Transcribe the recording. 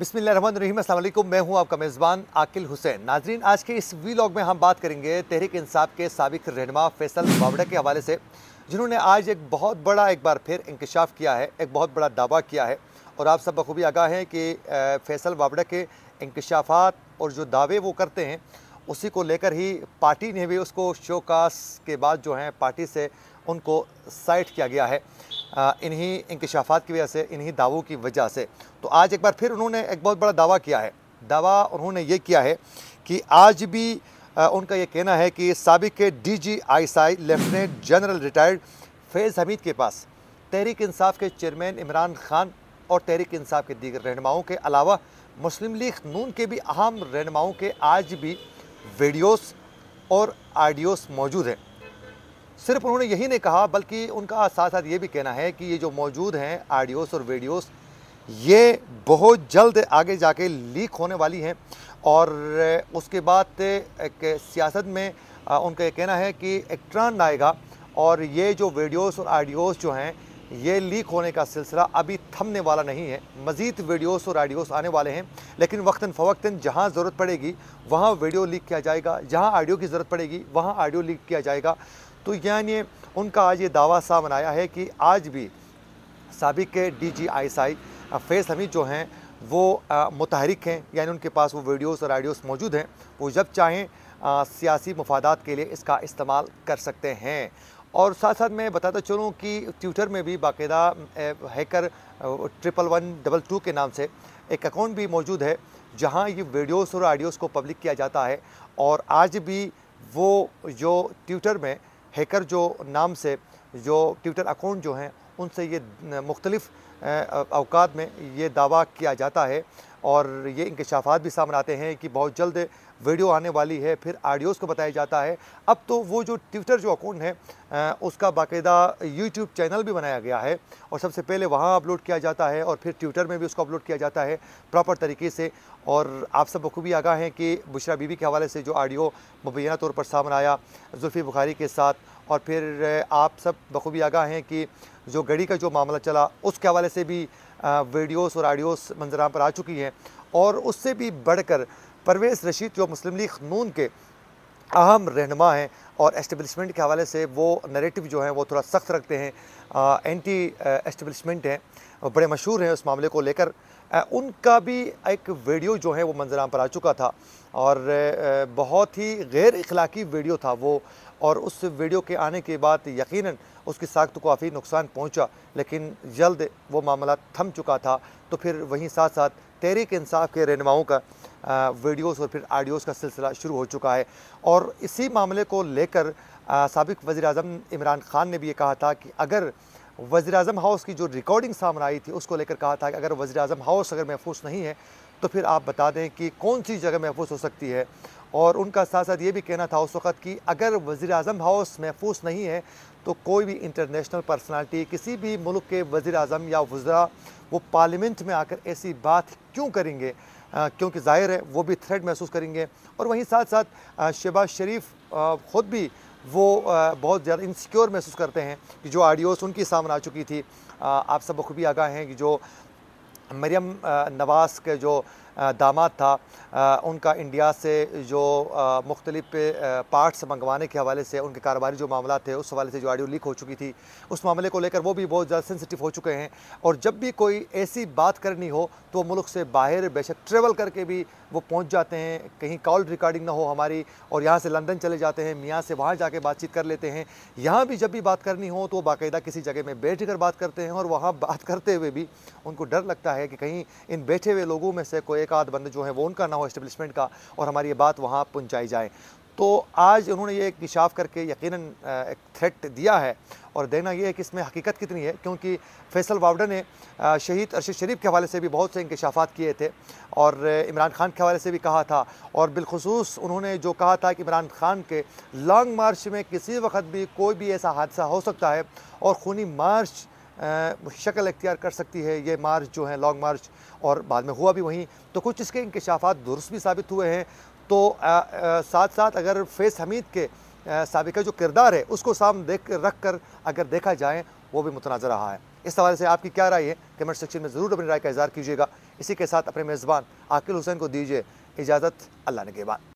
बिस्मिल्लाहिर्रहमानिर्रहीम, अस्सलाम वालेकुम। मैं हूं आपका मेज़बान आकिल हुसैन। नाजरीन, आज के इस वीलॉग में हम बात करेंगे तहरीक इंसाफ के साबिक रहनुमा फैसल वावड़ा के हवाले से, जिन्होंने आज एक बहुत बड़ा एक बार फिर इंकशाफ किया है, एक बहुत बड़ा दावा किया है। और आप सब बखूबी आगाह हैं कि फैसल वावड़ा के इंकशाफात और जो दावे वो करते हैं, उसी को लेकर ही पार्टी ने भी उसको शोकास के बाद जो है पार्टी से उनको साइड किया गया है, इन्हीं इंकशाफात की वजह से, इन्हीं दावों की वजह से। तो आज एक बार फिर उन्होंने एक बहुत बड़ा दावा किया है। दावा उन्होंने ये किया है कि आज भी उनका ये कहना है कि साबिक के DGISI लेफ्टिनेंट जनरल रिटायर्ड फैज़ हमीद के पास तहरीक इंसाफ के चेयरमैन इमरान खान और तहरीक इंसाफ के दीगर रहनुमाओं के अलावा मुस्लिम लीग नून के भी अहम रहनुमाओं के आज भी वीडियोस और ऑडियोस मौजूद हैं। सिर्फ उन्होंने यही नहीं कहा, बल्कि उनका साथ साथ ये भी कहना है कि ये जो मौजूद हैं ऑडियोस और वीडियोस, ये बहुत जल्द आगे जाके लीक होने वाली हैं। और उसके बाद एक सियासत में उनका ये कहना है कि एक ट्रेंड आएगा और ये जो वीडियोस और ऑडियोस जो हैं, ये लीक होने का सिलसिला अभी थमने वाला नहीं है। मज़ीद वीडियोस और ऑडियोस आने वाले हैं, लेकिन वक्तन फ़वक्तन जहाँ ज़रूरत पड़ेगी वहाँ वीडियो लीक किया जाएगा, जहाँ ऑडियो की ज़रूरत पड़ेगी वहाँ ऑडियो लीक किया जाएगा। तो यानी उनका आज ये दावा सामने आया है कि आज भी साबिक के DGISI फैज़ हमीद जो हैं वो मुतहरिक हैं, यानी उनके पास वो वीडियोस और ऑडियोस मौजूद हैं। वो जब चाहें सियासी मफादात के लिए इसका इस्तेमाल कर सकते हैं। और साथ साथ मैं बताता चलूँ कि ट्विटर में भी बाकायदा हैकर 1112 के नाम से एक अकाउंट भी मौजूद है, जहाँ ये वीडियोस और ऑडियोस को पब्लिक किया जाता है। और आज भी वो जो ट्विटर में हैकर जो नाम से जो ट्विटर अकाउंट जो हैं, उनसे ये मुख्तलिफ़ अवकात में ये दावा किया जाता है। और ये इंकशाफात भी सामने आते हैं कि बहुत जल्द वीडियो आने वाली है, फिर ऑडियोज़ को बताया जाता है। अब तो वो जो ट्विटर जो अकाउंट है उसका बाकायदा यूट्यूब चैनल भी बनाया गया है और सबसे पहले वहाँ अपलोड किया जाता है और फिर ट्विटर में भी उसको अपलोड किया जाता है प्रॉपर तरीके से। और आप सब बखूबी आगाह हैं कि बुशरा बीबी के हवाले से जो ऑडियो मुबैना तौर पर सामने आया जुल्फ़ी बुखारी के साथ, और फिर आप सब बखूबी आगाह हैं कि जो गड़ी का जो मामला चला उसके हवाले से भी वीडियोस और ऑडियोस मंजराम पर आ चुकी हैं। और उससे भी बढ़कर परवेज़ रशीद जो मुस्लिम लीग नून के अहम रहनुमा हैं और एस्टेब्लिशमेंट के हवाले से वो नैरेटिव जो है वो थोड़ा सख्त रखते हैं, एंटी एस्टेब्लिशमेंट हैं, बड़े मशहूर हैं उस मामले को लेकर। उनका भी एक वीडियो जो है वो मंजराम पर आ चुका था और बहुत ही गैर इखलाकी वीडियो था वो। और उस वीडियो के आने के बाद यकीनन उसकी साख्त को काफ़ी नुकसान पहुंचा, लेकिन जल्द वो मामला थम चुका था। तो फिर वहीं साथ साथ तहरीक इंसाफ के रहनुमाओं का वीडियोस और फिर ऑडियोस का सिलसिला शुरू हो चुका है। और इसी मामले को लेकर साबिक वज़ीर-ए-आज़म इमरान खान ने भी ये कहा था कि अगर वज़ीर-ए-आज़म हाउस की जो रिकॉर्डिंग सामने आई थी उसको लेकर कहा था कि अगर वज़ीर-ए-आज़म हाउस अगर महफूज नहीं है तो फिर आप बता दें कि कौन सी जगह महफूज हो सकती है। और उनका साथ साथ ये भी कहना था उस वक़्त कि अगर वज़ीर-ए-आज़म हाउस महफूज नहीं है तो कोई भी इंटरनेशनल पर्सनालिटी, किसी भी मुल्क के वज़ीर-ए-आज़म या वज़रा वो पार्लियामेंट में आकर ऐसी बात क्यों करेंगे, क्योंकि ज़ाहिर है वो भी थ्रेट महसूस करेंगे। और वहीं साथ साथ शहबाज शरीफ ख़ुद भी वो बहुत ज़्यादा इनसिक्योर महसूस करते हैं कि जो ऑडियोस उनकी सामने आ चुकी थी। आप सब बखूबी आगाह हैं कि जो मरियम नवाज़ के जो दामाद था, उनका इंडिया से जो मुख्तलिफ पार्ट्स मंगवाने के हवाले से उनके कारोबारी जो मामला थे उस हवाले से जो ऑडियो लीक हो चुकी थी, उस मामले को लेकर वो भी बहुत ज़्यादा सेंसिटिव हो चुके हैं। और जब भी कोई ऐसी बात करनी हो तो मुल्क से बाहर बेशक ट्रेवल करके भी वो पहुंच जाते हैं, कहीं कॉल रिकॉर्डिंग ना हो हमारी, और यहाँ से लंदन चले जाते हैं, मियाँ से वहाँ जाके बातचीत कर लेते हैं। यहाँ भी जब भी बात करनी हो तो बाकायदा किसी जगह में बैठ कर बात करते हैं और वहाँ बात करते हुए भी उनको डर लगता है कि कहीं इन बैठे हुए लोगों में से कोई एक आध बंद जो है वो उनका ना हो, एस्टेब्लिशमेंट का, और हमारी ये बात वहाँ पहुँचाई जाए। तो आज उन्होंने ये इंकशाफ करके यकीनन एक थ्रेट दिया है। और देखना ये है कि इसमें हकीकत कितनी है, क्योंकि फैसल वावड़ा ने शहीद अरशद शरीफ के हवाले से भी बहुत से इंकशाफात किए थे और इमरान खान के हवाले से भी कहा था। और बिलखुसूस उन्होंने जो कहा था कि इमरान खान के लॉन्ग मार्च में किसी वक्त भी कोई भी ऐसा हादसा हो सकता है और खूनी मार्च शक्ल इख्तियार कर सकती है ये मार्च जो है, लॉन्ग मार्च, और बाद में हुआ भी वहीं। तो कुछ इसके इंकशाफात दुरुस्त भी साबित हुए हैं। तो साथ साथ अगर फैज़ हमीद के साबिका जो किरदार है उसको सामने रख कर अगर देखा जाए वो भी मुतनाज़ रहा है। इस हवाले से आपकी क्या राय है, कमेंट सेक्शन में ज़रूर अपनी राय का इज़हार कीजिएगा। इसी के साथ अपने मेज़बान आकिल हुसैन को दीजिए इजाज़त। अल्लाह निगहबान।